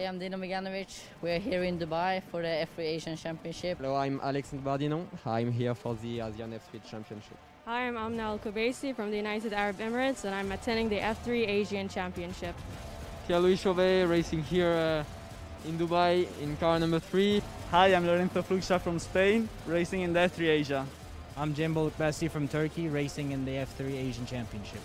I'm Dino Meganovic. We're here in Dubai for the F3 Asian Championship. Hello, I'm Alex Bardino. I'm here for the Asian F3 Championship. Hi, I'm Amna Al-Kubaisi from the United Arab Emirates, and I'm attending the F3 Asian Championship. Pierre-Louis Chauvet racing here in Dubai in car number 3. Hi, I'm Lorenzo Fluxa from Spain, racing in the F3 Asia. I'm Cembol Bassi from Turkey, racing in the F3 Asian Championship.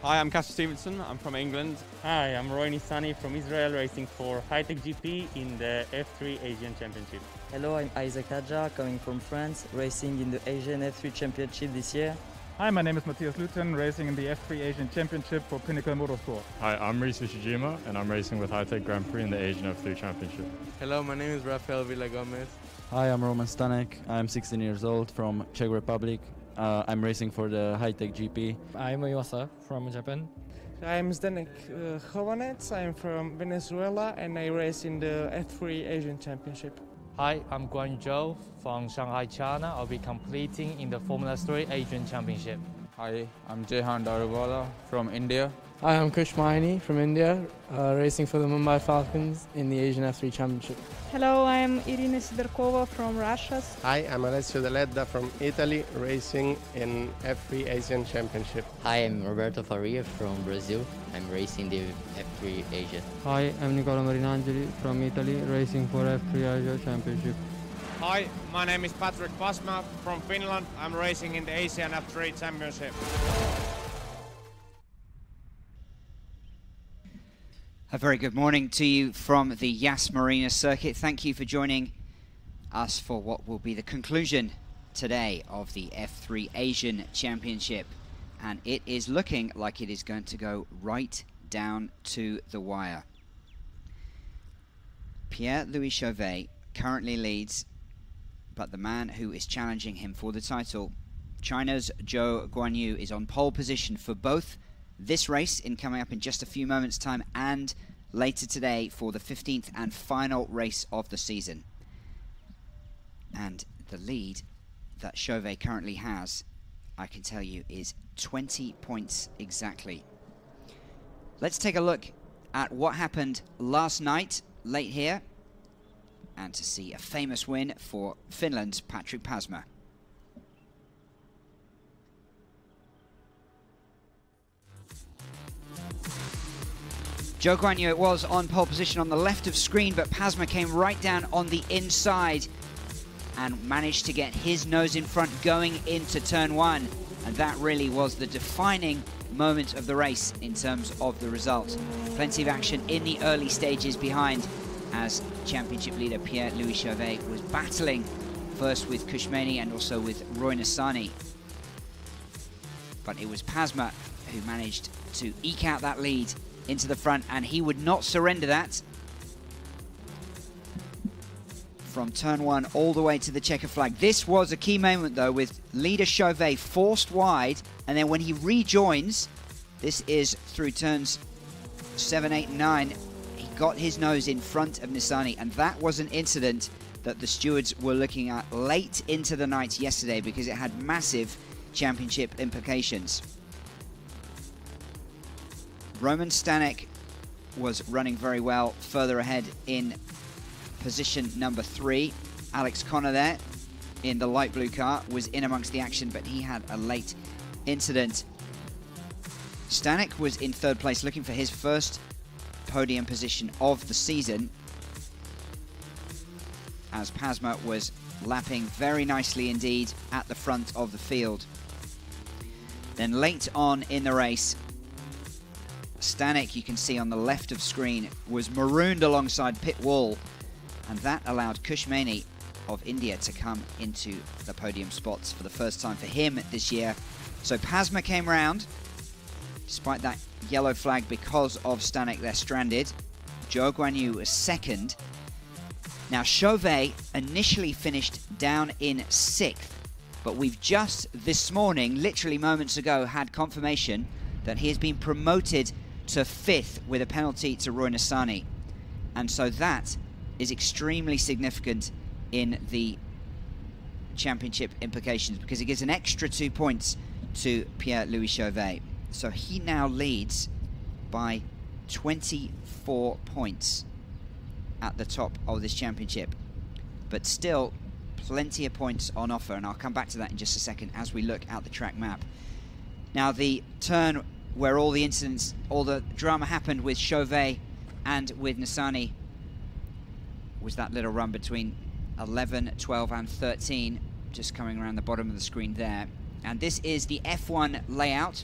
Hi, I'm Casper Stevenson. I'm from England. Hi, I'm Roy Nissani from Israel, racing for High-Tech GP in the F3 Asian Championship. Hello, I'm Isaac Hadja, coming from France, racing in the Asian F3 Championship this year. Hi, my name is Matthias Luton, racing in the F3 Asian Championship for Pinnacle Motorsport. Hi, I'm Reese Shijima, and I'm racing with High-Tech Grand Prix in the Asian F3 Championship. Hello, my name is Rafael Villagomez. Hi, I'm Roman Stanek. I'm 16 years old from Czech Republic. I'm racing for the High-Tech GP. I'm Iwasa from Japan. I'm Zdenek Chovanec. I'm from Venezuela and I race in the F3 Asian Championship. Hi, I'm Guan Zhou from Shanghai, China. I'll be competing in the Formula 3 Asian Championship. Hi, I'm Jehan Darugwala from India. Hi, I'm Kush Mahini from India, racing for the Mumbai Falcons in the Asian F3 Championship. Hello, I'm Irina SIDORKOVA from Russia. Hi, I'm Alessio DELEDDA from Italy, racing in F3 Asian Championship. Hi, I'm Roberto Faria from Brazil. I'm racing the F3 Asia. Hi, I'm Nicola Marinangeli from Italy, racing for F3 Asia Championship. Hi, my name is Patrick Pasma from Finland. I'm racing in the Asian F3 Championship. A very good morning to you from the Yas Marina Circuit. Thank you for joining us for what will be the conclusion today of the F3 Asian Championship. And it is looking like it is going to go right down to the wire. Pierre-Louis Chauvet currently leads, but the man who is challenging him for the title, China's Zhou Guanyu, is on pole position for both this race in coming up in just a few moments' time and later today for the 15th and final race of the season. And the lead that Chauvet currently has, I can tell you, is 20 points exactly. Let's take a look at what happened last night, late here, and to see a famous win for Finland's Patrick Pasma. Zhou Guanyu it was on pole position on the left of screen, but Pasma came right down on the inside and managed to get his nose in front going into turn 1. And that really was the defining moment of the race in terms of the result. Plenty of action in the early stages behind as championship leader Pierre-Louis Chauvet was battling first with Kushmeni and also with Roy Nissani. But it was Pasma who managed to eke out that lead into the front, and he would not surrender that. From turn 1 all the way to the checker flag. This was a key moment though, with leader Chauvet forced wide, and then when he rejoins, this is through turns 7, 8, and 9, he got his nose in front of Nissani, and that was an incident that the stewards were looking at late into the night yesterday because it had massive championship implications. Roman Stanek was running very well further ahead in position number 3. Alex Connor there in the light blue car was in amongst the action, but he had a late incident. Stanek was in 3rd place looking for his first podium position of the season as Pasma was lapping very nicely indeed at the front of the field. Then late on in the race, Stanek, you can see on the left of screen, was marooned alongside pit wall, and that allowed Kushmeni of India to come into the podium spots for the first time for him this year. So Pasma came round, despite that yellow flag because of Stanek there stranded. Zhou Guanyu was 2nd. Now Chauvet initially finished down in 6th, but we've just this morning, literally moments ago, had confirmation that he has been promoted to 5th with a penalty to Roy Nissani. And so that is extremely significant in the championship implications because it gives an extra 2 points to Pierre-Louis Chauvet. So he now leads by 24 points at the top of this championship. But still, plenty of points on offer, and I'll come back to that in just a second as we look at the track map. Now, the turn where all the incidents, all the drama happened with Chauvet and with Nissany was that little run between 11, 12 and 13, just coming around the bottom of the screen there. And this is the F1 layout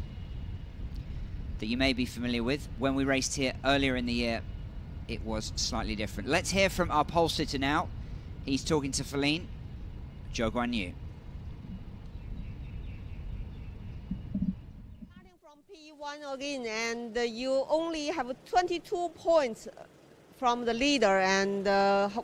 that you may be familiar with. When we raced here earlier in the year, it was slightly different. Let's hear from our pole sitter now. He's talking to Feline, Zhou Guanyu. P1 again, and you only have 22 points from the leader, and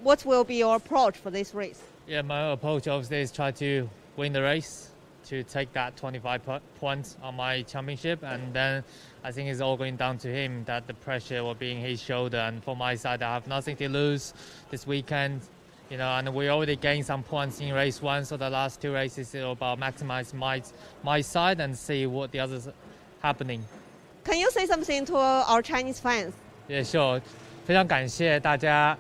what will be your approach for this race? Yeah, my approach obviously is try to win the race, to take that 25 points on my championship, and then I think it's all going down to him, that the pressure will be in his shoulder, and for my side I have nothing to lose this weekend, you know, and we already gained some points in race 1, so the last 2 races is about maximize my side and see what the others happening. Can you say something to our Chinese fans? Yeah, sure. 非常感谢大家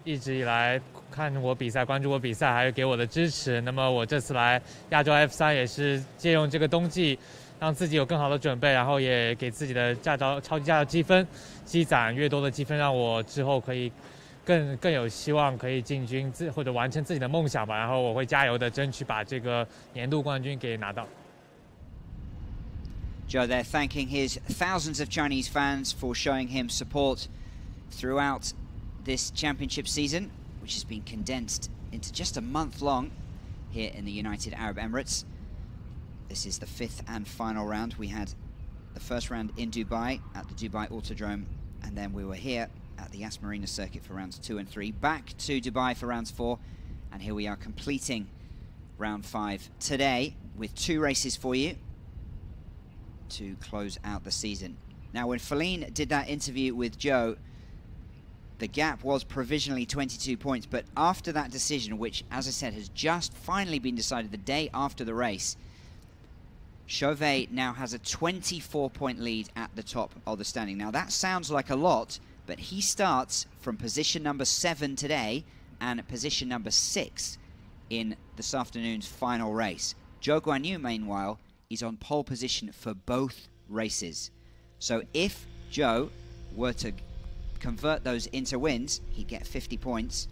一直以来看我比赛、关注我比赛，还有给我的支持。那么我这次来亚洲 F3也是借用这个冬季，让自己有更好的准备，然后也给自己的超级驾照积分积攒越多的积分，让我之后可以更有希望可以进军或者完成自己的梦想吧。然后我会加油的，争取把这个年度冠军给拿到。Zhou there thanking his thousands of Chinese fans for showing him support throughout this championship season, which has been condensed into just a month long here in the United Arab Emirates. This is the 5th and final round. We had the first round in Dubai at the Dubai Autodrome, and then we were here at the Yas Marina Circuit for rounds 2 and 3, back to Dubai for rounds 4, and here we are completing round 5 today with 2 races for you to close out the season. Now, when Feline did that interview with Zhou, the gap was provisionally 22 points, but after that decision, which, as I said, has just finally been decided the day after the race, Chauvet now has a 24-point lead at the top of the standing. Now, that sounds like a lot, but he starts from position number 7 today and position number 6 in this afternoon's final race. Zhou Guanyu, meanwhile, is on pole position for both races. So if Zhou were to convert those into wins, he'd get 50 points,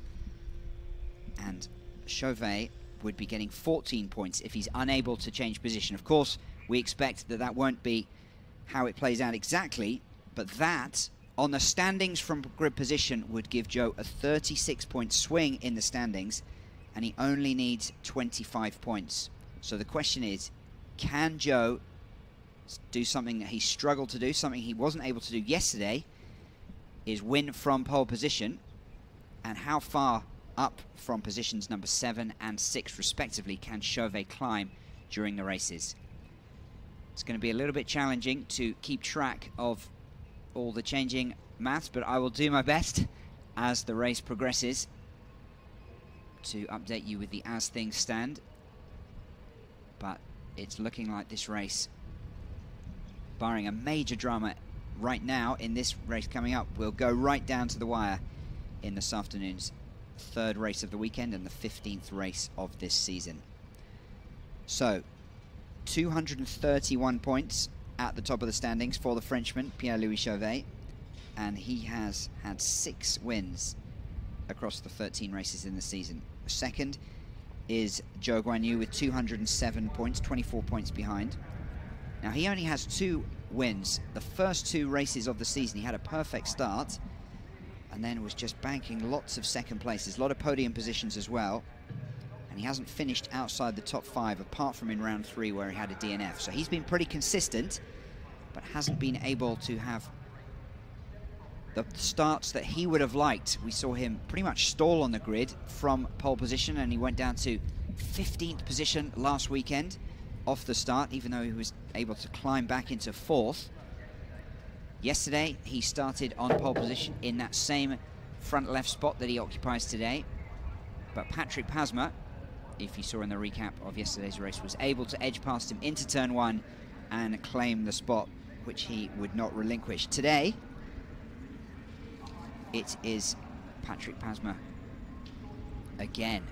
and Chauvet would be getting 14 points if he's unable to change position. Of course, we expect that that won't be how it plays out exactly, but that, on the standings from grid position, would give Zhou a 36-point swing in the standings, and he only needs 25 points. So the question is, can Zhou do something that he struggled to do, something he wasn't able to do yesterday, is win from pole position, and how far up from positions number 7 and 6 respectively can Chauvet climb during the races? It's going to be a little bit challenging to keep track of all the changing maths, but I will do my best as the race progresses to update you with the as things stand. But it's looking like this race, barring a major drama right now in this race coming up, will go right down to the wire in this afternoon's 3rd race of the weekend and the 15th race of this season. So, 231 points at the top of the standings for the Frenchman, Pierre-Louis Chauvet, and he has had 6 wins across the 13 races in the season. Second is Zhou Guanyu with 207 points, 24 points behind. Now, he only has 2 wins. The first 2 races of the season, he had a perfect start, and then was just banking lots of second places, a lot of podium positions as well, and he hasn't finished outside the top 5, apart from in round 3 where he had a DNF. So he's been pretty consistent, but hasn't been able to have the starts that he would have liked. We saw him pretty much stall on the grid from pole position, and he went down to 15th position last weekend off the start, even though he was able to climb back into 4th. Yesterday, he started on pole position in that same front left spot that he occupies today. But Patrick Pasma, if you saw in the recap of yesterday's race, was able to edge past him into turn 1 and claim the spot, which he would not relinquish. Today, it is Patrick Pasma again,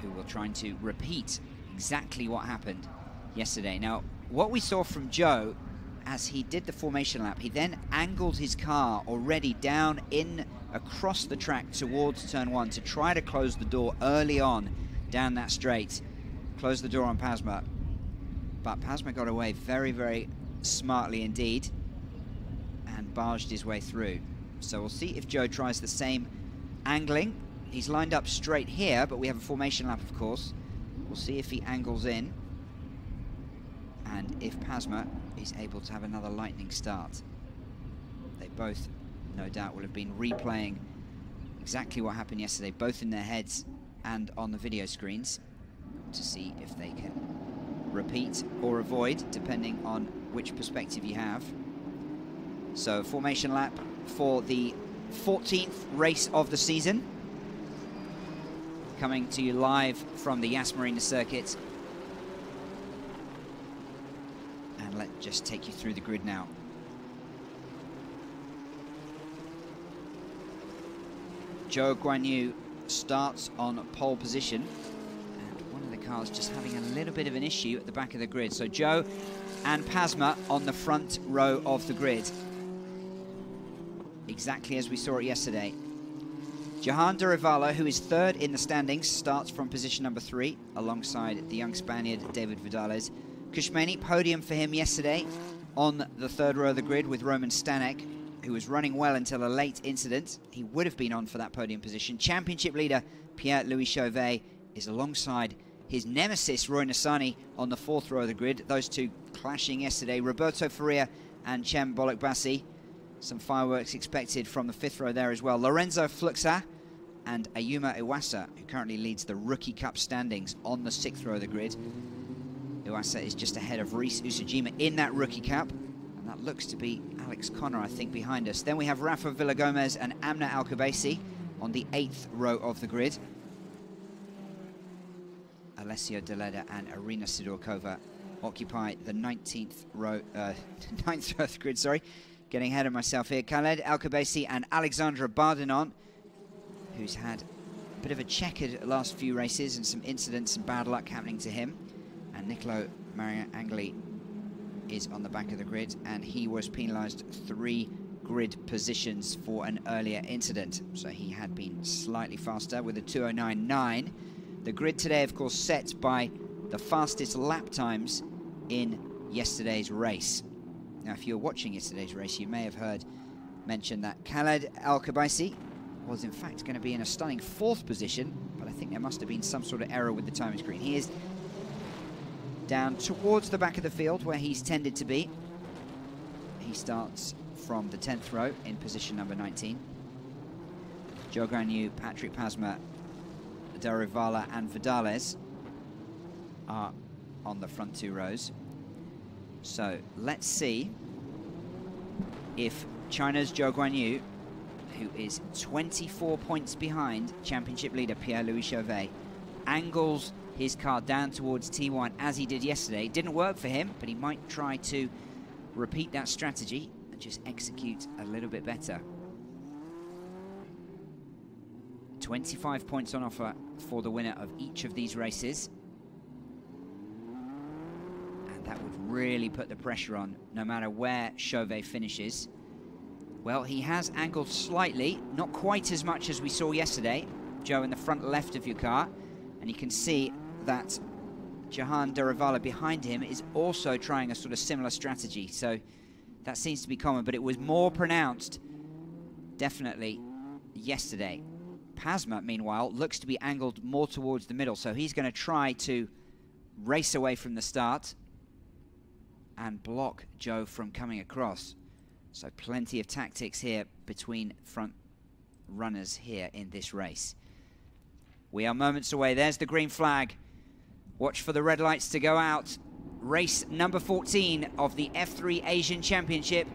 who will try to repeat exactly what happened yesterday. Now, what we saw from Joe as he did the formation lap, he then angled his car already down in across the track towards turn 1 to try to close the door early on down that straight, close the door on Pasma. But Pasma got away very, very smartly indeed and barged his way through. So we'll see if Joe tries the same angling. He's lined up straight here, but we have a formation lap, of course. We'll see if he angles in and if Pasma is able to have another lightning start. They both, no doubt, will have been replaying exactly what happened yesterday, both in their heads and on the video screens, to see if they can repeat or avoid, depending on which perspective you have. So, formation lap for the 14th race of the season, coming to you live from the Yas Marina Circuit. And let's just take you through the grid now. Zhou Guanyu starts on pole position, and one of the cars just having a little bit of an issue at the back of the grid. So Zhou and Pasma on the front row of the grid, exactly as we saw it yesterday. Jahan Durivala, who is third in the standings, starts from position number 3 alongside the young Spaniard David Vidales. Kushmeni, podium for him yesterday on the third row of the grid with Roman Stanek, who was running well until a late incident. He would have been on for that podium position. Championship leader Pierre-Louis Chauvet is alongside his nemesis Roy Nassani on the fourth row of the grid. Those two clashing yesterday. Roberto Faria and Cem Bolokbasi. Some fireworks expected from the fifth row there as well. Lorenzo Fluxa and Ayuma Iwasa, who currently leads the Rookie Cup standings on the sixth row of the grid. Iwasa is just ahead of Reese Usajima in that Rookie Cup. And that looks to be Alex Connor, I think, behind us. Then we have Rafa Villagomez and Amna Alcabasi on the 8th row of the grid. Alessio DELEDDA and Irina Sidorkova occupy the 19th row, 9th row of the grid, sorry. Getting ahead of myself here. Khaled Alcabasi and Alexandra Bardinon, who's had a bit of a checkered last few races and some incidents and bad luck happening to him. And Nicola Mariangeli is on the back of the grid, and he was penalised 3 grid positions for an earlier incident. So he had been slightly faster with a 2:09.9. The grid today, of course, set by the fastest lap times in yesterday's race. Now, if you were watching yesterday's race, you may have heard mention that Khaled Alcabasi was in fact going to be in a stunning 4th position, but I think there must have been some sort of error with the timing screen. He is down towards the back of the field where he's tended to be. He starts from the 10th row in position number 19. Zhou Guanyu, Patrick Pasma, Durivala and Vidales are on the front 2 rows. So let's see if China's Zhou Guanyu, who is 24 points behind championship leader Pierre-Louis Chauvet, angles his car down towards T1 as he did yesterday. It didn't work for him, but he might try to repeat that strategy and just execute a little bit better. 25 points on offer for the winner of each of these races. And that would really put the pressure on, no matter where Chauvet finishes. Well, he has angled slightly, not quite as much as we saw yesterday. Joe in the front left of your car. And you can see that Jahan Durivala behind him is also trying a sort of similar strategy. So that seems to be common, but it was more pronounced, definitely, yesterday. Pasma, meanwhile, looks to be angled more towards the middle, so he's going to try to race away from the start and block Joe from coming across. So plenty of tactics here between front runners here in this race. We are moments away. There's the green flag. Watch for the red lights to go out. Race number 14 of the F3 Asian Championship.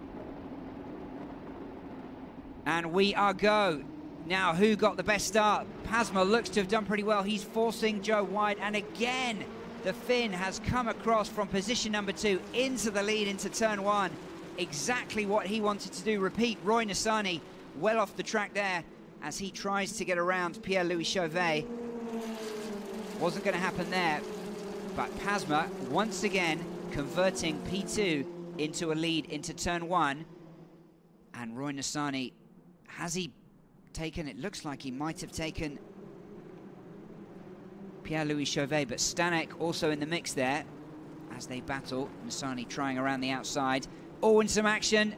And we are go. Now, who got the best start? Pasma looks to have done pretty well. He's forcing Joe wide. And again, the Finn has come across from position number 2 into the lead into turn 1. Exactly what he wanted to do. Repeat, Roy Nassani well off the track there. as he tries to get around Pierre-Louis Chauvet. Wasn't going to happen there, but Pasma once again converting P2 into a lead into turn 1. And Roy Nassani, has he taken, it looks like he might have taken Pierre-Louis Chauvet, but Stanek also in the mix there as they battle. Nassani trying around the outside. Oh, and some action.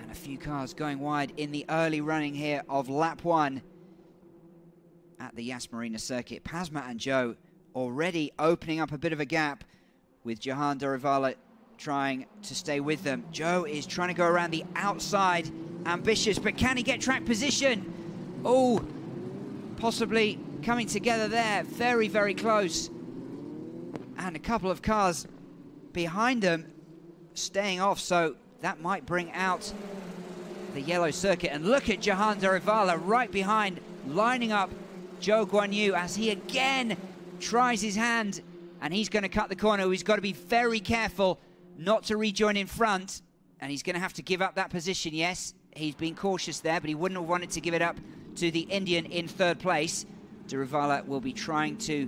And a few cars going wide in the early running here of lap 1 at the Yas Marina Circuit. Pasma and Joe already opening up a bit of a gap, with Jahan Darivala trying to stay with them. Joe is trying to go around the outside, ambitious, but can he get track position? Oh, possibly coming together there, very, very close. And a couple of cars behind them staying off, so that might bring out the yellow circuit. And look at Jahan Darivala right behind, lining up Zhou Guanyu as he again tries his hand, and he's going to cut the corner. He's got to be very careful not to rejoin in front, and he's going to have to give up that position. Yes, he's been cautious there, but he wouldn't have wanted to give it up to the Indian in third place. Darivala will be trying to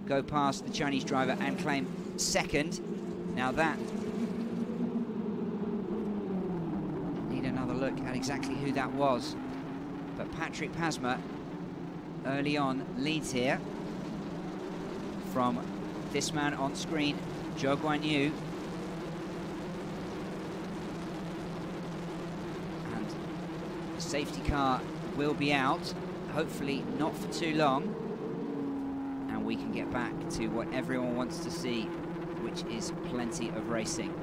go past the Chinese driver and claim second. Now that, need another look at exactly who that was, but Patrick Pasma early on leads here from this man on screen, Zhou Guanyu. And the safety car will be out, hopefully not for too long, and we can get back to what everyone wants to see, which is plenty of racing.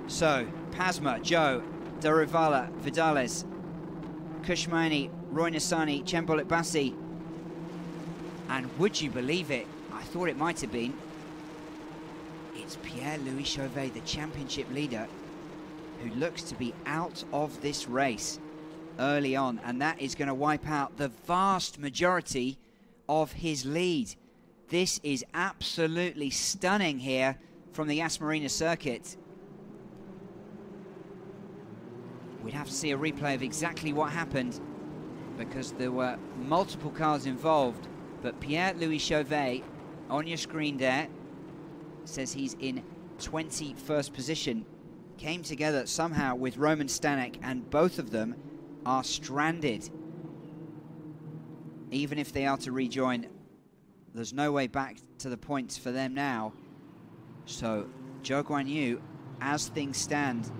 So, Pasma, Joe, Darivala, Vidales, Kushmani, Roy Nassani, Chembolet Bassi, and would you believe it, I thought it might have been, it's Pierre-Louis Chauvet, the championship leader, who looks to be out of this race early on, and that is going to wipe out the vast majority of his lead. This is absolutely stunning here from the Yas Marina Circuit. We'd have to see a replay of exactly what happened, because there were multiple cars involved, but Pierre-Louis Chauvet on your screen there says he's in 21st position. Came together somehow with Roman Stanek, and both of them are stranded. Even if they are to rejoin, there's no way back to the points for them now. So Zhou Guanyu, as things stand,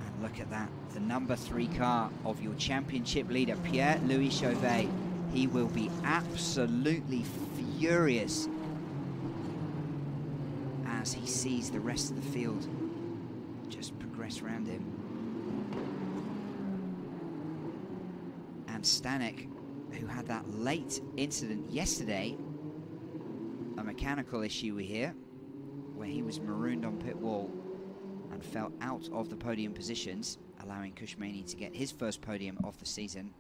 and look at that, the number 3 car of your championship leader, Pierre-Louis Chauvet, he will be absolutely furious as he sees the rest of the field just progress around him. And Stanek, who had that late incident yesterday, a mechanical issue we hear, where he was marooned on pit wall and fell out of the podium positions, allowing Kushmani to get his first podium of the season.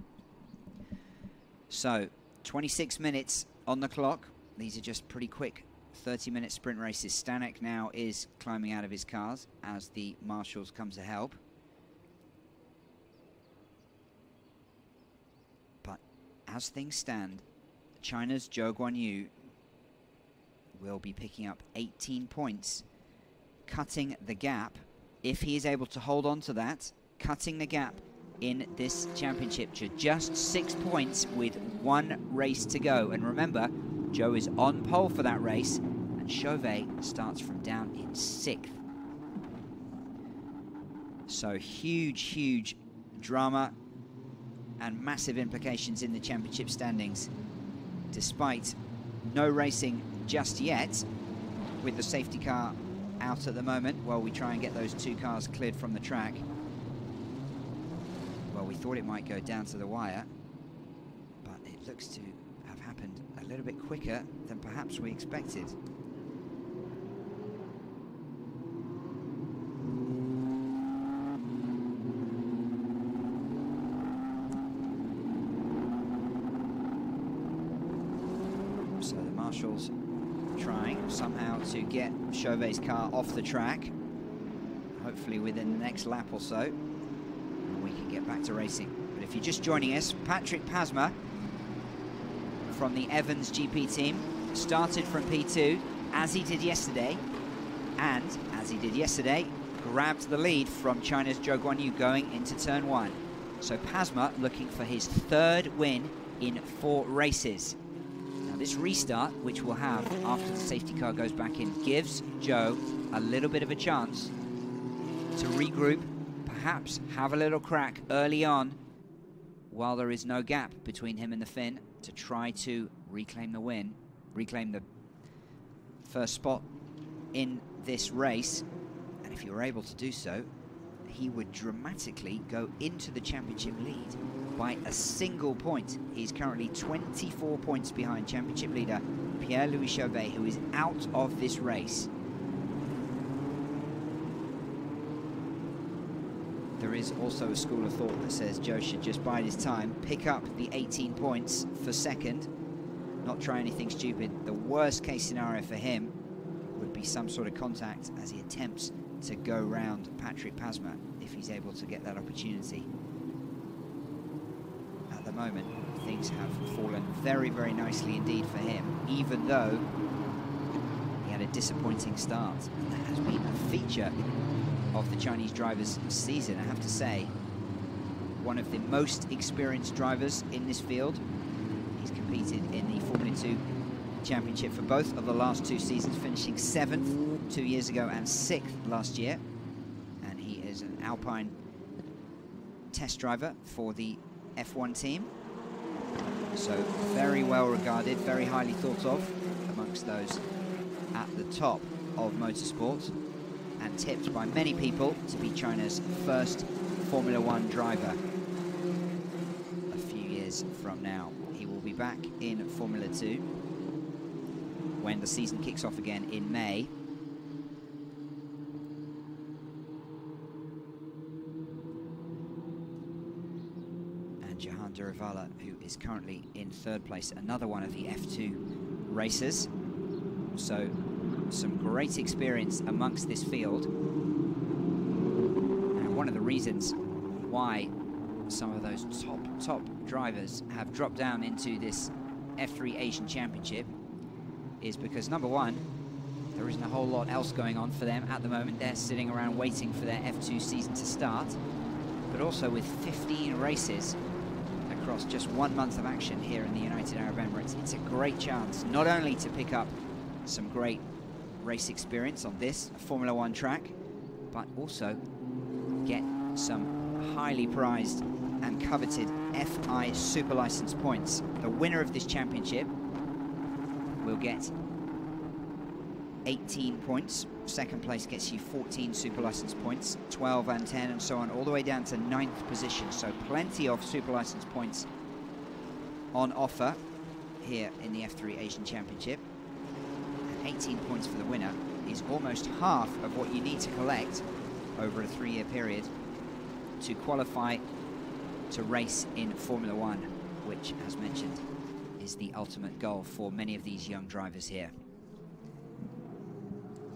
So, 26 minutes on the clock. These are just pretty quick 30-minute sprint races. Stanek now is climbing out of his cars as the marshals come to help. But as things stand, China's Zhou Guanyu will be picking up 18 points, cutting the gap, if he is able to hold on to that, cutting the gap in this championship to just 6 points with 1 race to go. And remember, Zhou is on pole for that race, and Chauvet starts from down in 6th. So huge drama and massive implications in the championship standings, despite no racing just yet, with the safety car out at the moment while we try and get those 2 cars cleared from the track. Well, we thought it might go down to the wire, but it looks to have happened a little bit quicker than perhaps we expected. So the marshals trying somehow to get Chauvet's car off the track. hopefully within the next lap or so, and we can get back to racing. But if you're just joining us, Patrick Pasma from the Evans GP team started from P2, as he did yesterday, and as he did yesterday, grabbed the lead from China's Zhou Guanyu going into turn 1. So Pasma looking for his 3rd win in 4 races. Now this restart, which we'll have after the safety car goes back in, gives Zhou a little bit of a chance to regroup, perhaps have a little crack early on while there is no gap between him and the Finn, to try to reclaim the win, reclaim the first spot in this race. And if you were able to do so, he would dramatically go into the championship lead by a single point. He's currently 24 points behind championship leader Pierre-Louis Chauvet, who is out of this race. There is also a school of thought that says Zhou should just bide his time, pick up the 18 points for second, not try anything stupid. The worst case scenario for him would be some sort of contact as he attempts to go round Patrick Pasma, if he's able to get that opportunity. At the moment, things have fallen very, very nicely indeed for him, even though he had a disappointing start. And that has been a feature of the Chinese drivers' season, I have to say. One of the most experienced drivers in this field. He's competed in the Formula 2 Championship for both of the last 2 seasons, finishing 7th 2 years ago and 6th last year. And he is an Alpine test driver for the F1 team. So very well regarded, very highly thought of amongst those at the top of motorsport, and tipped by many people to be China's first Formula 1 driver a few years from now. He will be back in Formula 2 when the season kicks off again in May. And Jahan Durivala, who is currently in 3rd place, another one of the F2 racers. So some great experience amongst this field. And one of the reasons why some of those top drivers have dropped down into this F3 Asian Championship is because, number one, there isn't a whole lot else going on for them at the moment. They're sitting around waiting for their F2 season to start. But also with 15 races across just 1 month of action here in the United Arab Emirates, it's a great chance not only to pick up some great race experience on this Formula 1 track, but also get some highly prized and coveted FI Super License points. The winner of this championship will get 18 points. 2nd place gets you 14 Super License points, 12 and 10 and so on, all the way down to 9th position. So plenty of Super License points on offer here in the F3 Asian Championship. 18 points for the winner is almost half of what you need to collect over a 3-year period to qualify to race in Formula 1, which, as mentioned, is the ultimate goal for many of these young drivers here.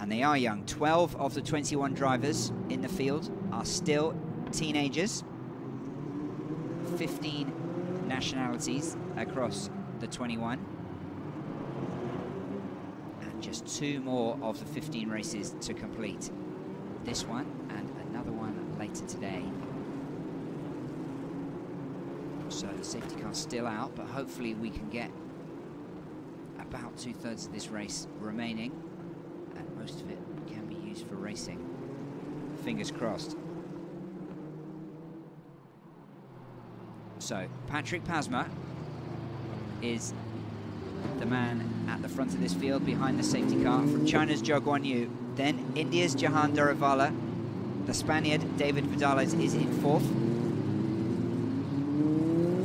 And they are young. 12 of the 21 drivers in the field are still teenagers. 15 nationalities across the 21. Just 2 more of the 15 races to complete. This one and another one later today. So the safety car's still out, but hopefully we can get about 2/3 of this race remaining, and most of it can be used for racing. Fingers crossed. So Patrick Pasma is the man at the front of this field behind the safety car from China's Zhou Guanyu. Then India's Jahan Durivala. The Spaniard David Vidales is in 4th.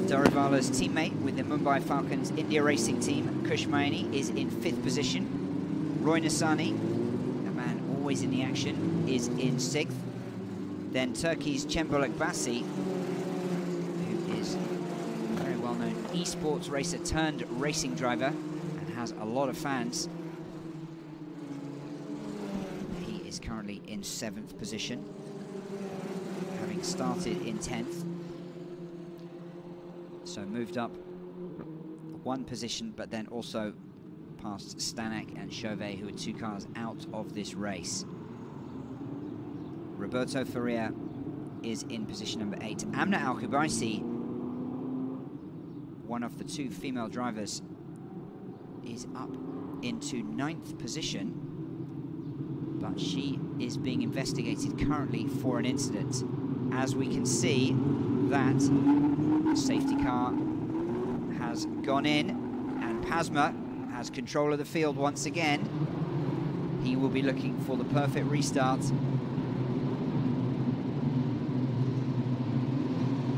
Durivala's teammate with the Mumbai Falcons India racing team, Kush Mayani, is in 5th position. Roy Nassani, a man always in the action, is in 6th. Then Turkey's Cembuluk Basi, who is a very well-known esports racer turned racing driver and has a lot of fans. He is currently currently in 7th position, having started in 10th. So moved up 1 position, but then also past Stanek and Chauvet, who are 2 cars out of this race. Roberto Ferrer is in position number 8. Amna Al-Kubaisi, one of the 2 female drivers, is up into 9th position, but she is being investigated currently for an incident. As we can see, that safety car has gone in, and Pasma has control of the field once again. He will be looking for the perfect restart.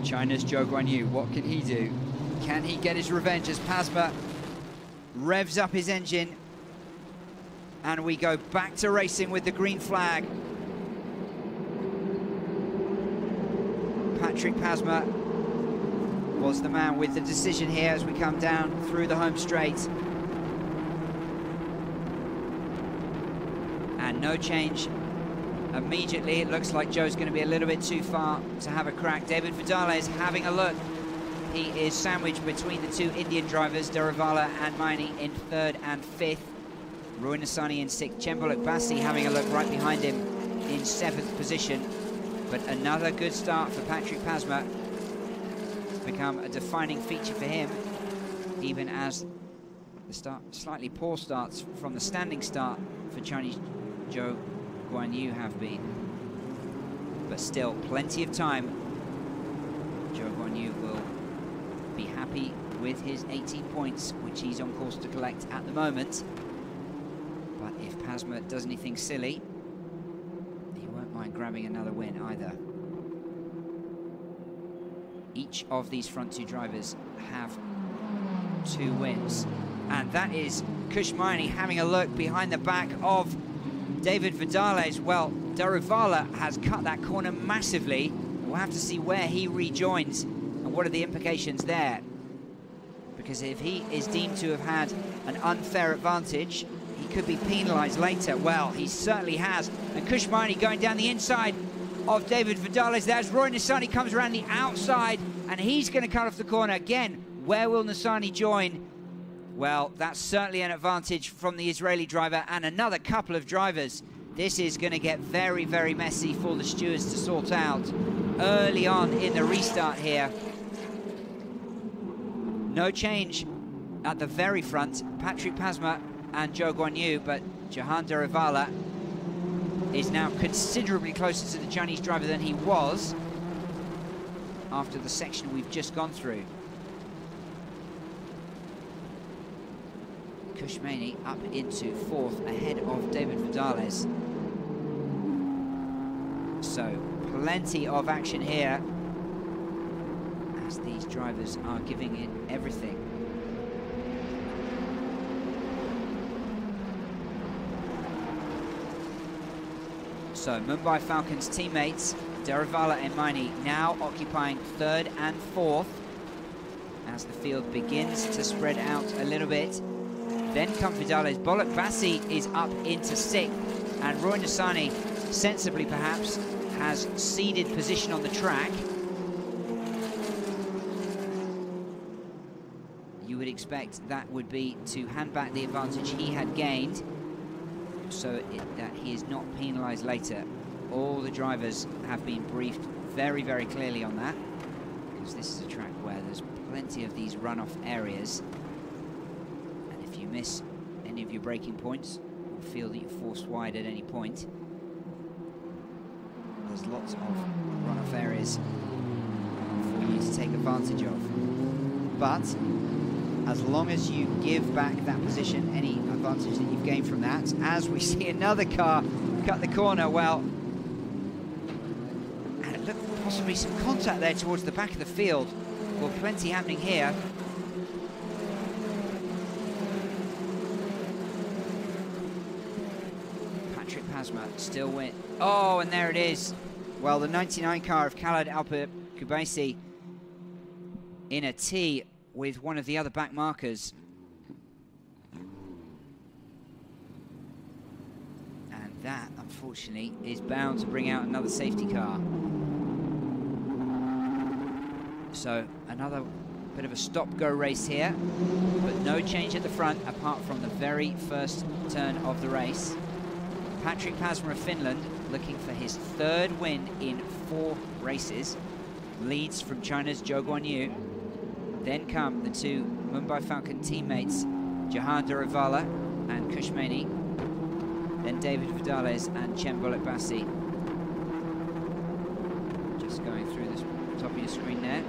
China's Zhou Guanyu, what can he do? Can he get his revenge as Pasma revs up his engine? And we go back to racing with the green flag. Patrick Pasma was the man with the decision here as we come down through the home straight. And no change immediately. It looks like Joe's going to be a little bit too far to have a crack. David Vidal is having a look. He is sandwiched between the 2 Indian drivers, Daravala and Maini, in 3rd and 5th. Roy Nassani in 6th. Cembuluk Bassi having a look right behind him in 7th position. But another good start for Patrick Pasma. It's become a defining feature for him, even as the slightly poor starts from the standing start for Chinese Zhou Guanyu have been. But still, plenty of time. Zhou Guanyu will be happy with his 18 points, which he's on course to collect at the moment. But if Pasma does anything silly, he won't mind grabbing another win either. Each of these front 2 drivers have 2 wins. And that is Kushmaini having a look behind the back of David Vidales. Well, Daravala has cut that corner massively. We'll have to see where he rejoins and what are the implications there. Because if he is deemed to have had an unfair advantage, he could be penalised later. Well, he certainly has. And Kushmaini going down the inside of David Vidales. There's Roy Nassani, comes around the outside, and he's going to cut off the corner. Again, where will Nassani join? Well, that's certainly an advantage from the Israeli driver and another couple of drivers. This is going to get very, very messy for the stewards to sort out early on in the restart here. No change at the very front. Patrick Pasma and Zhou Guanyu, but Jahan Daravala is now considerably closer to the Chinese driver than he was after the section we've just gone through. Kushmaini up into 4th ahead of David Vidales. So plenty of action here as these drivers are giving it everything. So Mumbai Falcons teammates Daravala and Maini now occupying 3rd and 4th as the field begins to spread out a little bit. Then come Vidales. Bolak Bassi is up into 6th, and Roy Nassani, sensibly perhaps, has ceded position on the track. You would expect that would be to hand back the advantage he had gained, so that he is not penalised later. All the drivers have been briefed very, very clearly on that, because this is a track where there's plenty of these runoff areas. Miss any of your braking points or feel that you're forced wide at any point, there's lots of runoff areas for you to take advantage of. But as long as you give back that position, any advantage that you've gained from that, as we see another car cut the corner, well, and it looked possibly some contact there towards the back of the field. Well, plenty happening here. Still win. Oh, and there it is. Well, the 99 car of Khaled Al-Kubaisi in a T with one of the other back markers. And that, unfortunately, is bound to bring out another safety car. So another bit of a stop-go race here, but no change at the front apart from the very first turn of the race. Patrick Pasma of Finland, looking for his 3rd win in 4 races, leads from China's Zhou Guanyu. Then come the 2 Mumbai Falcon teammates, Jahan Duravala and Kushmeni. Then David Vidales and Chembolet Bassi. Just going through this top of your screen there.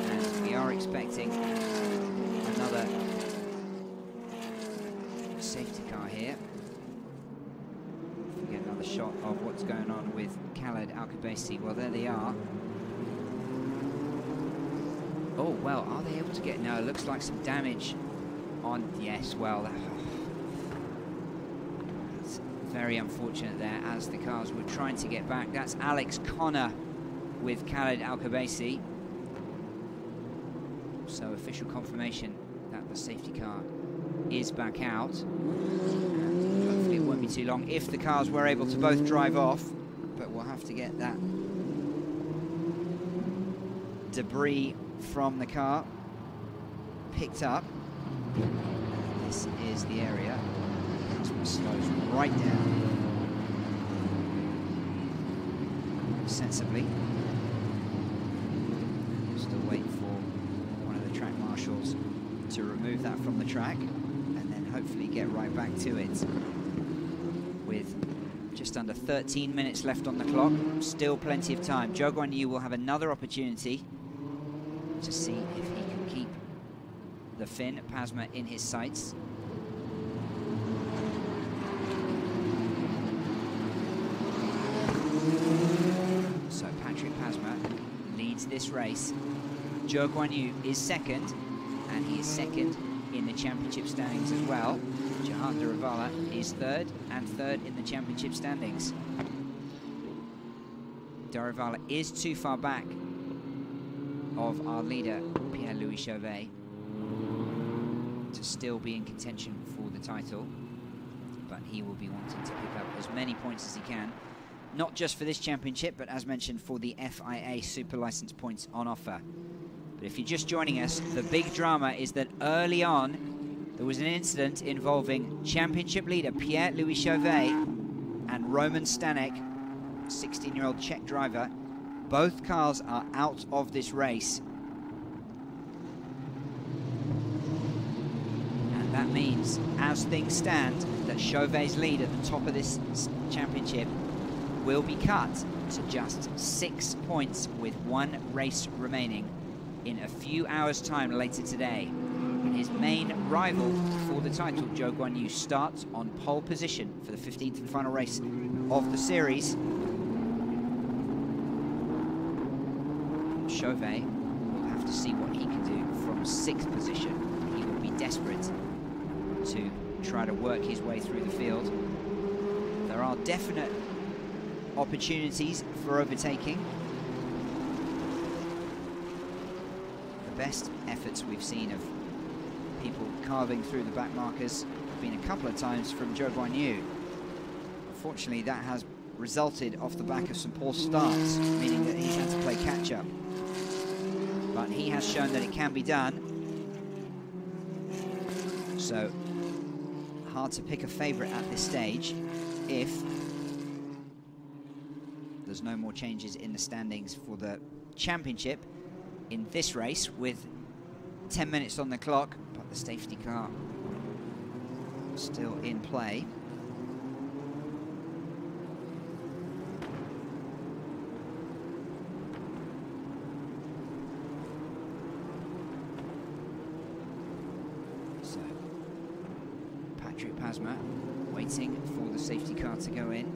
And we are expecting another safety car here. If we get another shot of what's going on with Khaled Al-Khabaisi, well, there they are. Oh, well, are they able to get... No, it looks like some damage on... Yes, well, that's very unfortunate there as the cars were trying to get back. That's Alex Connor with Khaled Al-Khabaisi. So official confirmation that the safety car is back out. And hopefully it won't be too long if the cars were able to both drive off, but we'll have to get that debris from the car picked up. This is the area. It slows right down sensibly. Still wait for one of the track marshals to remove that from the track and then hopefully get right back to it. With just under 13 minutes left on the clock, still plenty of time. Zhou Guanyu will have another opportunity to see if he can keep the Finn Pasma in his sights. So Patrick Pasma leads this race. Zhou Guanyu is 2nd, and he is 2nd in the championship standings as well. Jahan Duravala is 3rd, and 3rd in the championship standings. Duravala is too far back of our leader, Pierre-Louis Chauvet, to still be in contention for the title, but he will be wanting to pick up as many points as he can, not just for this championship, but as mentioned, for the FIA Super License points on offer. But if you're just joining us, the big drama is that early on, there was an incident involving championship leader Pierre-Louis Chauvet and Roman Stanek, 16-year-old Czech driver. Both cars are out of this race. And that means, as things stand, that Chauvet's lead at the top of this championship will be cut to just 6 points with 1 race remaining in a few hours' time later today. And his main rival for the title, Zhou Guanyu, starts on pole position for the 15th and final race of the series. Chauvet will have to see what he can do from 6th position. He will be desperate to try to work his way through the field. There are definite opportunities for overtaking. The best efforts we've seen of people carving through the back markers have been a couple of times from Zhou Guanyu. Unfortunately, that has resulted off the back of some poor starts, meaning that he's had to play catch-up. But he has shown that it can be done. So, hard to pick a favourite at this stage if there's no more changes in the standings for the championship in this race with 10 minutes on the clock, but the safety car still in play. So, Patrick Pasma waiting for the safety car to go in.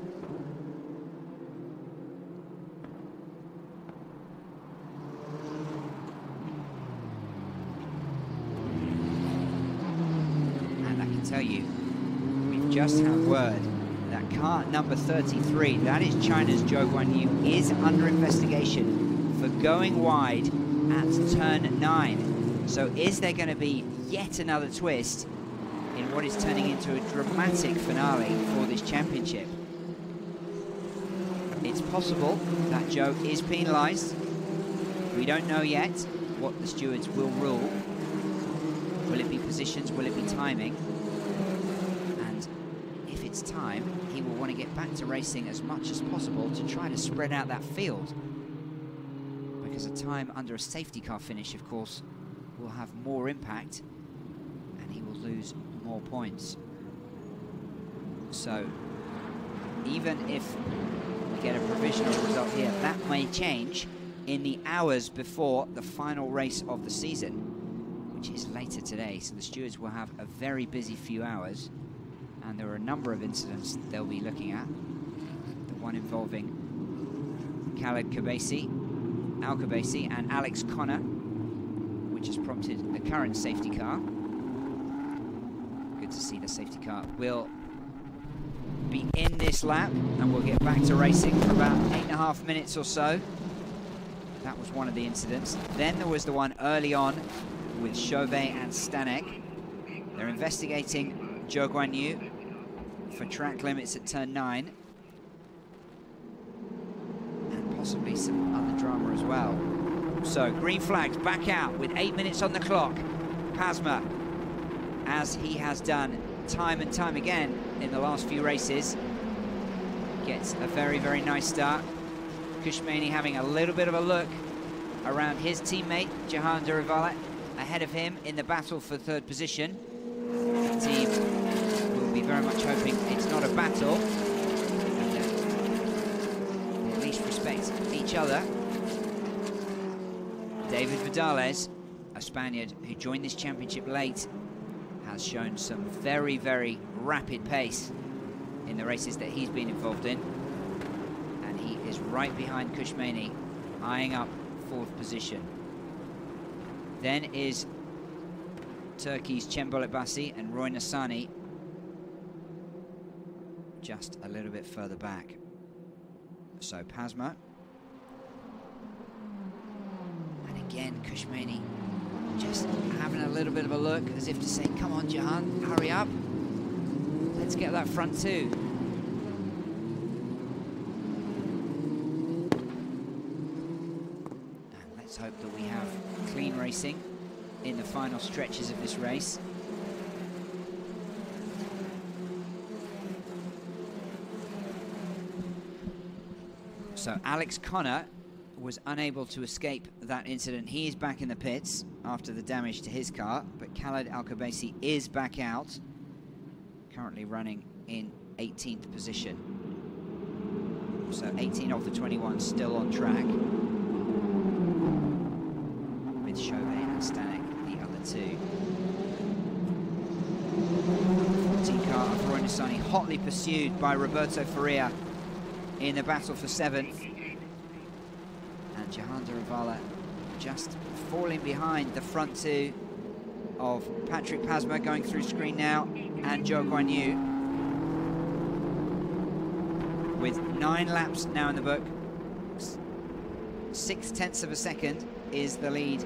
Tell you, we've just had word that car number 33, that is China's Zhou Guanyu, is under investigation for going wide at turn 9. So is there going to be yet another twist in what is turning into a dramatic finale for this championship? It's possible that Zhou is penalised. We don't know yet what the stewards will rule. Will it be positions? Will it be timing? And if it's time, he will want to get back to racing as much as possible to try to spread out that field. Because a time under a safety car finish, of course, will have more impact and he will lose more points. So even if we get a provisional result here, that may change in the hours before the final race of the season, which is later today. So the stewards will have a very busy few hours, and there are a number of incidents they'll be looking at. The one involving Khaled Al-Khabaisi and Alex Connor, which has prompted the current safety car. Good to see the safety car will be in this lap, and we'll get back to racing for about 8.5 minutes or so. That was one of the incidents. Then there was the one early on with Chauvet and Stanek. They're investigating Zhou Guanyu for track limits at turn 9. And possibly some other drama as well. So green flags back out with 8 minutes on the clock. Pasma, as he has done time and time again in the last few races, gets a very, very nice start. Kushmani having a little bit of a look around his teammate, Jahan Durivala, ahead of him in the battle for third position. The team will be very much hoping it's not a battle, and they at least respect each other. David Vidales, a Spaniard who joined this championship late, has shown some very, very rapid pace in the races that he's been involved in. And he is right behind Kushmani, eyeing up fourth position. Then is Turkey's Cembol Abbasi and Roy Nassani just a little bit further back. So Pasma. And again, Kushmani just having a little bit of a look, as if to say, come on, Jahan, hurry up. Let's get that front two. And let's hope that we have clean racing in the final stretches of this race. So Alex Connor was unable to escape that incident. He is back in the pits after the damage to his car, but Khaled Al-Khabaisi is back out, currently running in 18th position. So 18 of the 21 still on track, with Chauvet and Stanek the other two. 14 car of Roy Nassani hotly pursued by Roberto Faria in the battle for 7th. And Jahan Durivala just falling behind the front two of Patrick Pasma, going through screen now, and Zhou Guanyu. With 9 laps now in the book, 0.6 of a second is the lead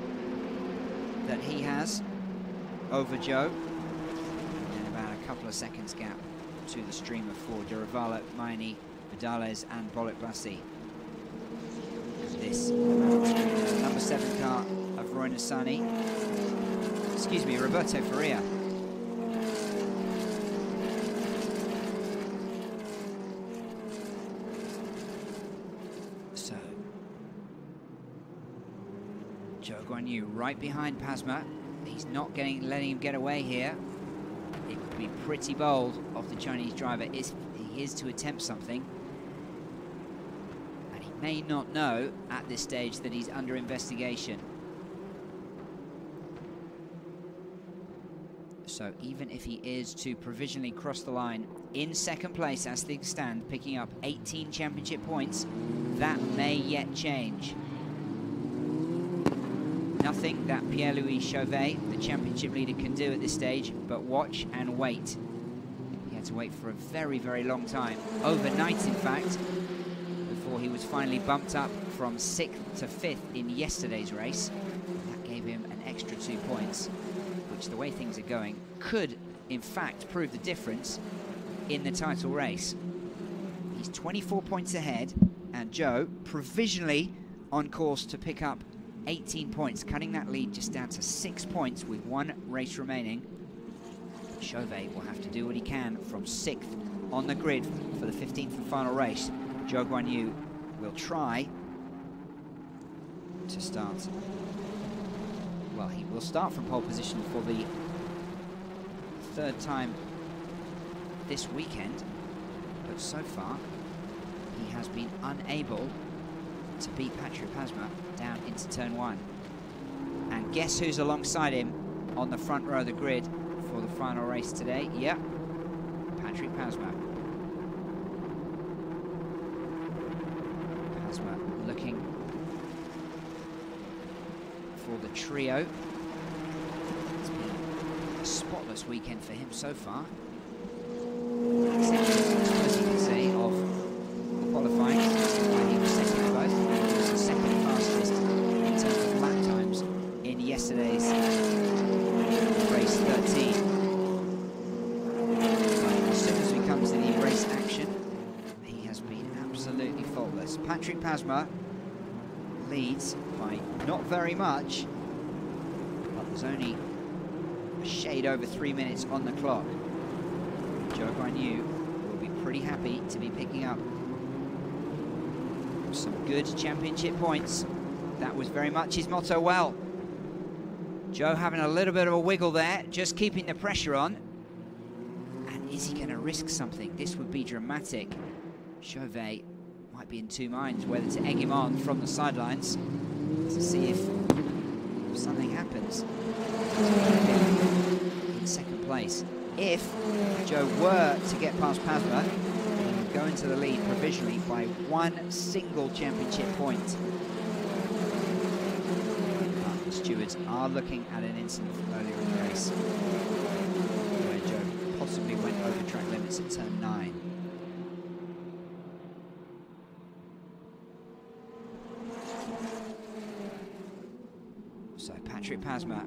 that he has over Zhou, and about a couple of seconds gap to the streamer for Durivala, Maini, Vidales and Bolek-Bassi. This number 7 car of Roy Nassani, excuse me, Roberto Faria. So Zhou Guanyu right behind Pasma. He's not letting him get away here. It would be pretty bold of the Chinese driver if he is to attempt something. May not know at this stage that he's under investigation. So even if he is to provisionally cross the line in second place as things stand, picking up 18 championship points, that may yet change. Nothing that Pierre-Louis Chauvet, the championship leader, can do at this stage but watch and wait. He had to wait for a very, very long time, overnight in fact, before he was finally bumped up from 6th to 5th in yesterday's race. That gave him an extra 2 points, which, the way things are going, could in fact prove the difference in the title race. He's 24 points ahead, and Joe provisionally on course to pick up 18 points, cutting that lead just down to 6 points with 1 race remaining. Chauvet will have to do what he can from 6th on the grid for the 15th and final race. Zhou Guanyu will try to start. Well, he will start from pole position for the 3rd time this weekend, but so far he has been unable to beat Patrick Pasma down into turn 1. And guess who's alongside him on the front row of the grid for the final race today? Yep, Patrick Pasma. Pasma looking for the trio. It's been a spotless weekend for him so far. As you can see, of the qualifying, he was second in both. He was the second fastest in terms of lap times in yesterday's race 13. But as soon as we come to the race action, he has been absolutely faultless. Patrick Pasma leads by not very much, but there's only a shade over 3 minutes on the clock. Zhou Guanyu will be pretty happy to be picking up some good championship points. That was very much his motto. Well, Joe having a little bit of a wiggle there, just keeping the pressure on. And is he going to risk something? This would be dramatic. Chauvet might be in 2 minds whether to egg him on from the sidelines to see if something happens. In 2nd place. If Joe were to get past Pasma, he would go into the lead provisionally by 1 single championship point. But the stewards are looking at an incident from earlier in the race where Joe possibly went over track limits at turn 9. So Patrick Pasma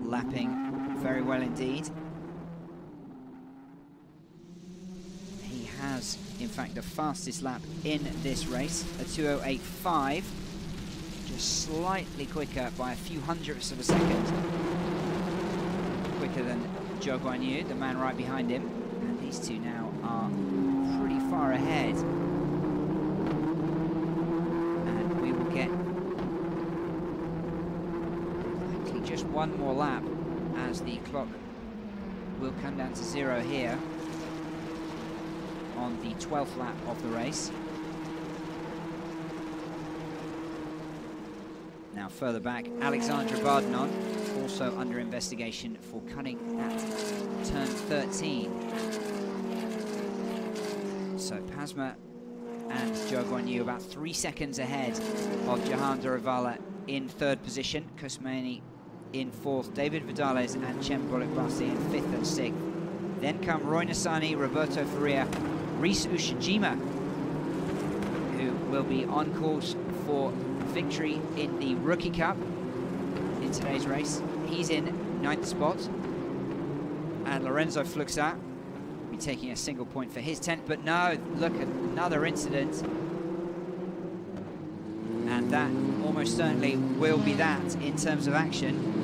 lapping very well indeed. He has, in fact, the fastest lap in this race, a 2:08.5, just slightly quicker by a few hundredths of a second, quicker than Zhou Guanyu, the man right behind him. And these two now are pretty far ahead. And we will get likely just 1 more lap, as the clock will come down to 0 here on the 12th lap of the race. Now further back, Alexandra Bardenon, also under investigation for cutting at turn 13. So Pasma and Zhou Guanyu about 3 seconds ahead of Jahan Durivala in 3rd position, Kusmani in 4th, David Vidales and Cem Bolekbasi in 5th and 6th. Then come Roy Nassani, Roberto Faria, Reese Ushijima, who will be on course for victory in the Rookie Cup in today's race. He's in 9th spot. And Lorenzo Fluxat will be taking a single point for his 10th. But no, look at another incident. And that almost certainly will be that in terms of action.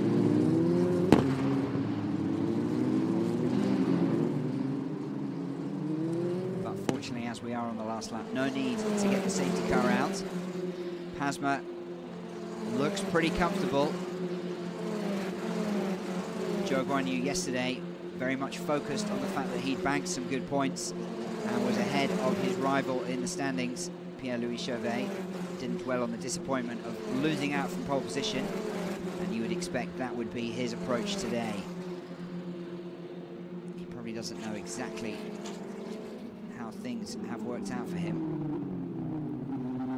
But fortunately, as we are on the last lap, no need to get the safety car out. Pasma looks pretty comfortable. Zhou Guanyu yesterday very much focused on the fact that he'd banked some good points and was ahead of his rival in the standings, Pierre-Louis Chauvet. Didn't dwell on the disappointment of losing out from pole position, and you would expect that would be his approach today. He probably doesn't know exactly how things have worked out for him,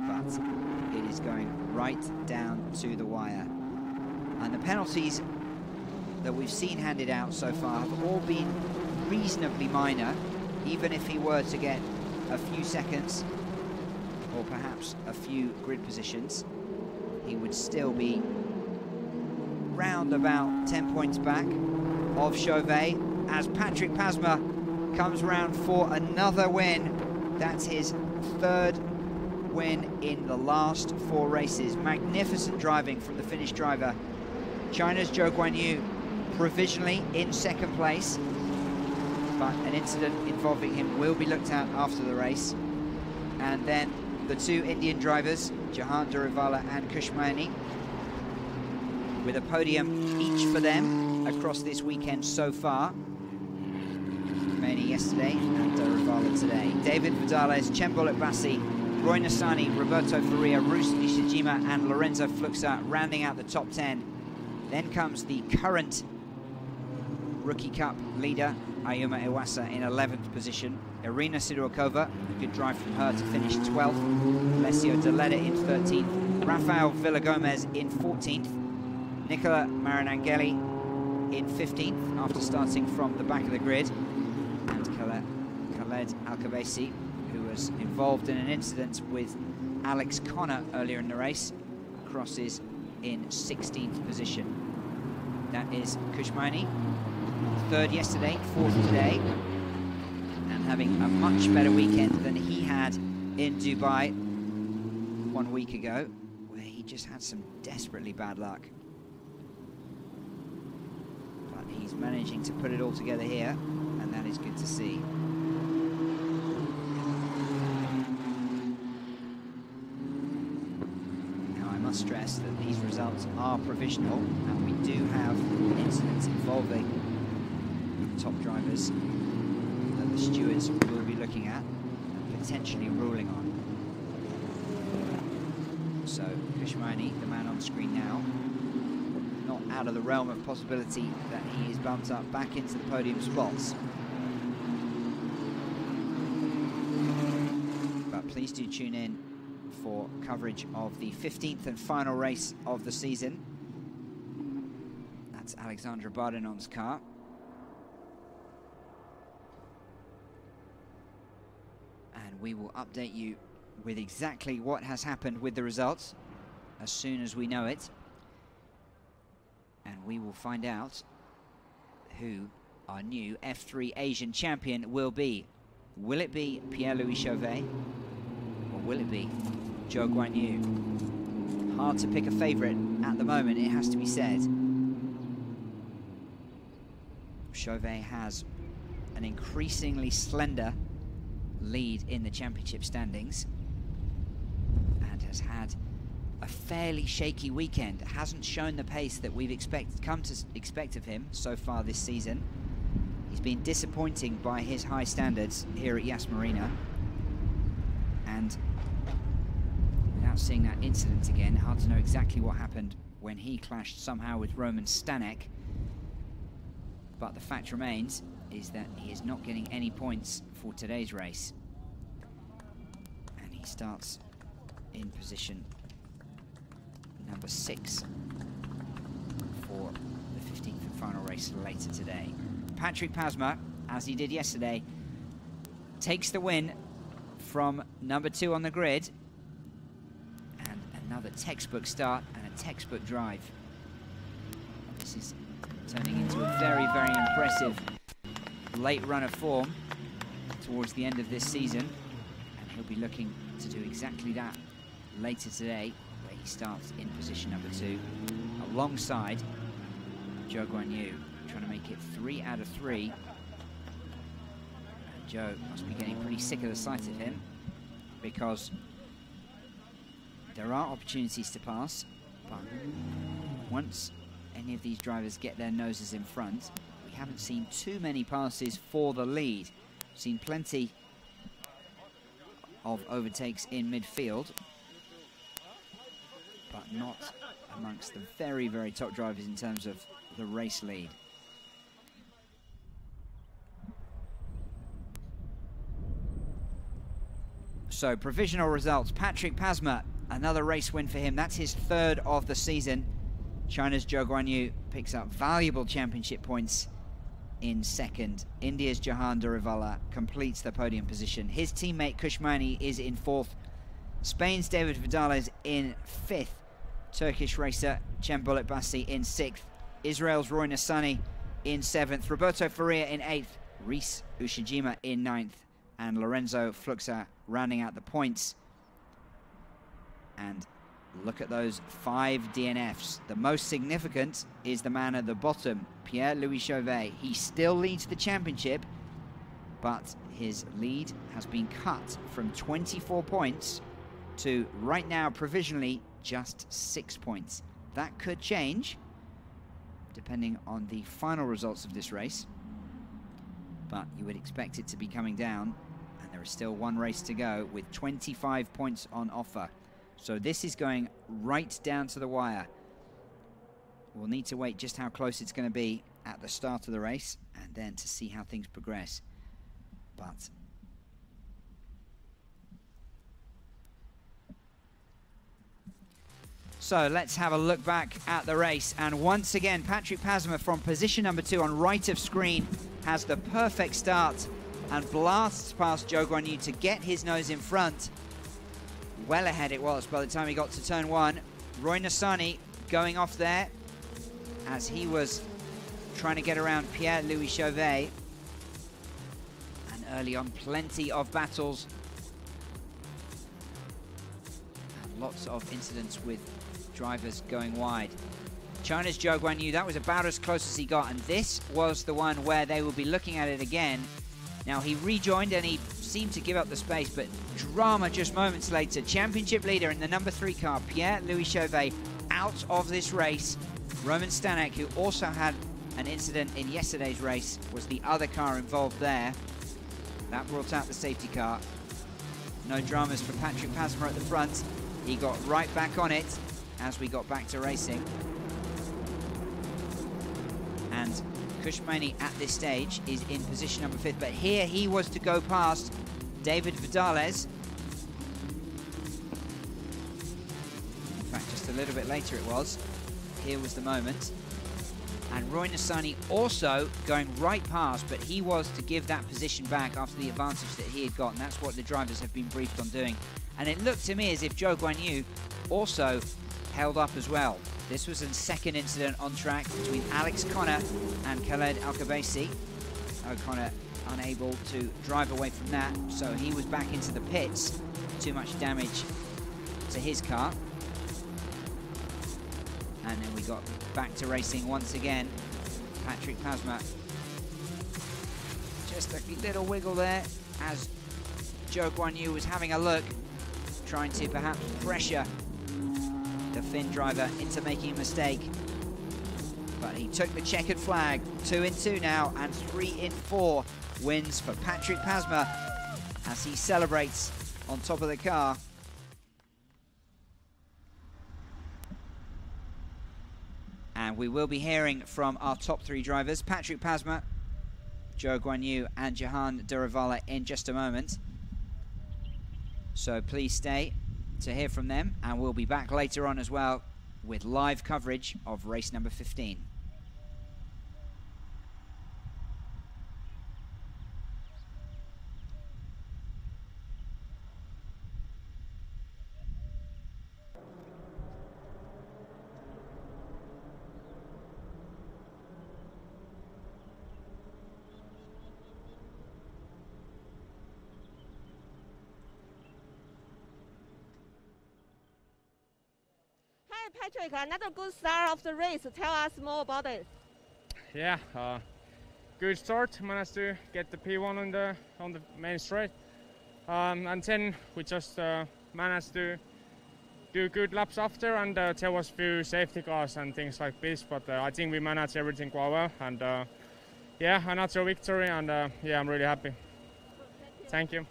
but it is going right down to the wire. And the penalties that we've seen handed out so far have all been reasonably minor. Even if he were to get a few seconds or perhaps a few grid positions, he would still be round about 10 points back of Chauvet as Patrick Pasma comes round for another win. That's his third win in the last 4 races. Magnificent driving from the Finnish driver. China's Zhou Guanyu provisionally in second place, but an incident involving him will be looked at after the race. And then the 2 Indian drivers, Jahan Durivala and Kushmani, with a podium each for them across this weekend so far. Kushmani yesterday and Durivala today. David Vidales, Chembol Bassi, Roy Nassani, Roberto Faria, Rus Nishijima and Lorenzo Fluxa rounding out the top 10. Then comes the current Rookie Cup leader, Ayuma Iwasa, in 11th position. Irina Sidorkova, a good drive from her to finish 12th. Alessio DELEDDA in 13th. Rafael Villagomez in 14th. Nicola Marinangeli in 15th after starting from the back of the grid. And Khaled Al-Kabesi, who was involved in an incident with Alex Connor earlier in the race, crosses in 16th position. That is Kushmani, 3rd yesterday, 4th today, and having a much better weekend than he had in Dubai 1 week ago, where he just had some desperately bad luck. But he's managing to put it all together here, and that is good to see. Stress that these results are provisional, and we do have incidents involving top drivers that the stewards will be looking at and potentially ruling on. So Kushmani, the man on screen now, not out of the realm of possibility that he is bumped up back into the podium spots. But please do tune in for coverage of the 15th and final race of the season. That's Alexandra Bardenon's car. And we will update you with exactly what has happened with the results as soon as we know it. And we will find out who our new F3 Asian champion will be. Will it be Pierre-Louis Chauvet, or will it be Zhou Guanyu? Hard to pick a favourite at the moment, it has to be said. Chauvet has an increasingly slender lead in the championship standings and has had a fairly shaky weekend. Hasn't shown the pace that we've come to expect of him so far this season. He's been disappointing by his high standards here at Yas Marina, and without seeing that incident again, hard to know exactly what happened when he clashed somehow with Roman Stanek. But the fact remains is that he is not getting any points for today's race. And he starts in position number 6 for the 15th and final race later today. Patrick Pasma, as he did yesterday, takes the win from number 2 on the grid. Another textbook start and a textbook drive. This is turning into a very, very impressive late run of form towards the end of this season, and he'll be looking to do exactly that later today, where he starts in position number 2 alongside Zhou Guanyu, trying to make it 3 out of 3. And Zhou must be getting pretty sick of the sight of him, because there are opportunities to pass, but once any of these drivers get their noses in front, we haven't seen too many passes for the lead. We've seen plenty of overtakes in midfield, but not amongst the very, very top drivers in terms of the race lead. So, provisional results. Patrick Pasma, another race win for him. That's his 3rd of the season. China's Zhou Guanyu picks up valuable championship points in second. India's Jahan Durivala completes the podium position. His teammate Kushmani is in fourth. Spain's David Vidales in fifth. Turkish racer Cem Bulutbasi in sixth. Israel's Roy Nassani in seventh. Roberto Faria in eighth. Reese Ushijima in ninth. And Lorenzo Fluxa rounding out the points. And look at those 5 DNFs. The most significant is the man at the bottom, Pierre-Louis Chauvet. He still leads the championship, but his lead has been cut from 24 points to, right now, provisionally, just 6 points. That could change, depending on the final results of this race. But you would expect it to be coming down, and there is still one race to go with 25 points on offer. So this is going right down to the wire. We'll need to wait just how close it's going to be at the start of the race and then to see how things progress. But so let's have a look back at the race. And once again, Patrick Pasma from position number 2 on right of screen has the perfect start and blasts past Zhou Guanyu to get his nose in front. Well ahead it was by the time he got to turn 1. Roy Nassani going off there as he was trying to get around Pierre-Louis Chauvet. And early on, plenty of battles. And lots of incidents with drivers going wide. China's Zhou Guanyu, that was about as close as he got. And this was the one where they will be looking at it again. Now, he rejoined and he seemed to give up the space, but drama just moments later. Championship leader in the number 3 car, Pierre-Louis Chauvet, out of this race. Roman Stanek, who also had an incident in yesterday's race, was the other car involved there. That brought out the safety car. No dramas for Patrick Pasma at the front. He got right back on it as we got back to racing. And Kushmani at this stage is in position number 5th, but here he was to go past David Vidales. In fact, just a little bit later it was. Here was the moment. And Roy Nassani also going right past, but he was to give that position back after the advantage that he had got, and that's what the drivers have been briefed on doing. And it looked to me as if Zhou Guanyu also held up as well. This was a second incident on track between Alex Connor and Khaled Al-Khabaisi. O'Connor unable to drive away from that, so he was back into the pits. Too much damage to his car. And then we got back to racing once again. Patrick Pasma. Just a little wiggle there as Zhou Guanyu was having a look, trying to perhaps pressure the Finn driver into making a mistake. But he took the checkered flag. 2 in 2 now, and 3 in 4 wins for Patrick Pasma as he celebrates on top of the car. And we will be hearing from our top 3 drivers, Patrick Pasma, Zhou Guanyu and Jahan Durivala, in just a moment. So please stay to hear from them, and we'll be back later on as well with live coverage of race number 15. Patrick, another good start of the race. Tell us more about it. Yeah, good start. Managed to get the P1 on the main straight, and then we just managed to do good laps after, and there was few safety cars and things like this. But I think we managed everything quite well, and yeah, another victory, and yeah, I'm really happy. Thank you.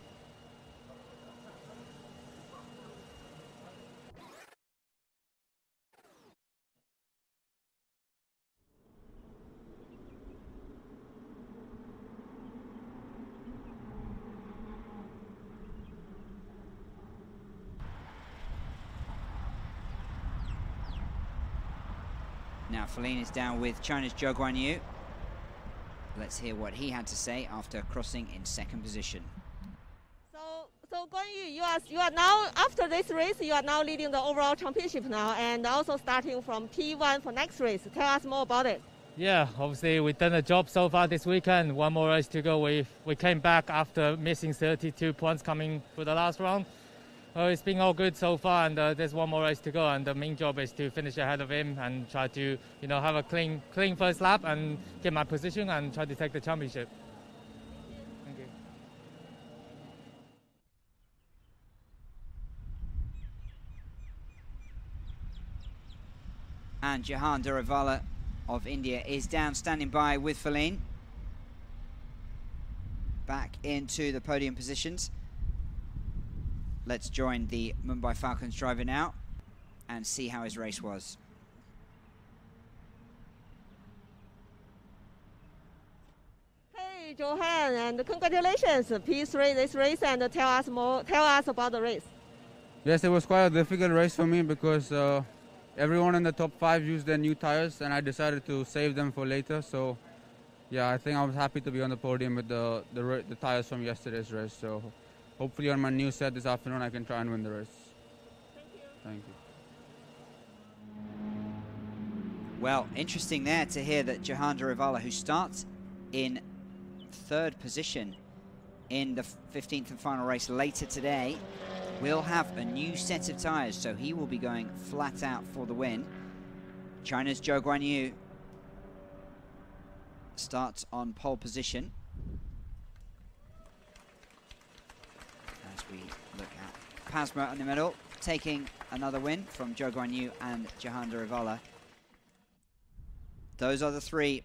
Now Feline is down with China's Zhou Guanyu. Let's hear what he had to say after crossing in second position. So Guan Yu, you are now, after this race, you are now leading the overall championship now, and also starting from P1 for next race. Tell us more about it. Yeah, obviously we've done a job so far this weekend. One more race to go. We came back after missing 32 points coming for the last round. It's been all good so far, and there's one more race to go. And the main job is to finish ahead of him and try to, have a clean first lap and get my position and try to take the championship. Thank you. And Jahan Duravala of India is down, standing by with Feline. Back into the podium positions. Let's join the Mumbai Falcons driver now and see how his race was. Hey, Johan, and congratulations, P3 this race, and tell us about the race. Yes, it was quite a difficult race for me because everyone in the top 5 used their new tires, and I decided to save them for later. So, yeah, I think I was happy to be on the podium with the tires from yesterday's race. So, hopefully on my new set this afternoon I can try and win the race. Thank you. Well, interesting there to hear that Jahan Duravala, who starts in third position in the 15th and final race later today, will have a new set of tyres, so he will be going flat out for the win. China's Zhou Guanyu starts on pole position. As we look at Pasma in the middle, taking another win from Zhou Guanyu and Jahan Duravala. Those are the three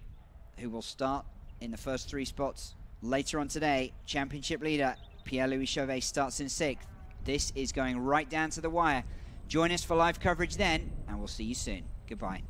who will start in the first 3 spots. Later on today, championship leader Pierre-Louis Chauvet starts in 6th. This is going right down to the wire. Join us for live coverage then, and we'll see you soon. Goodbye.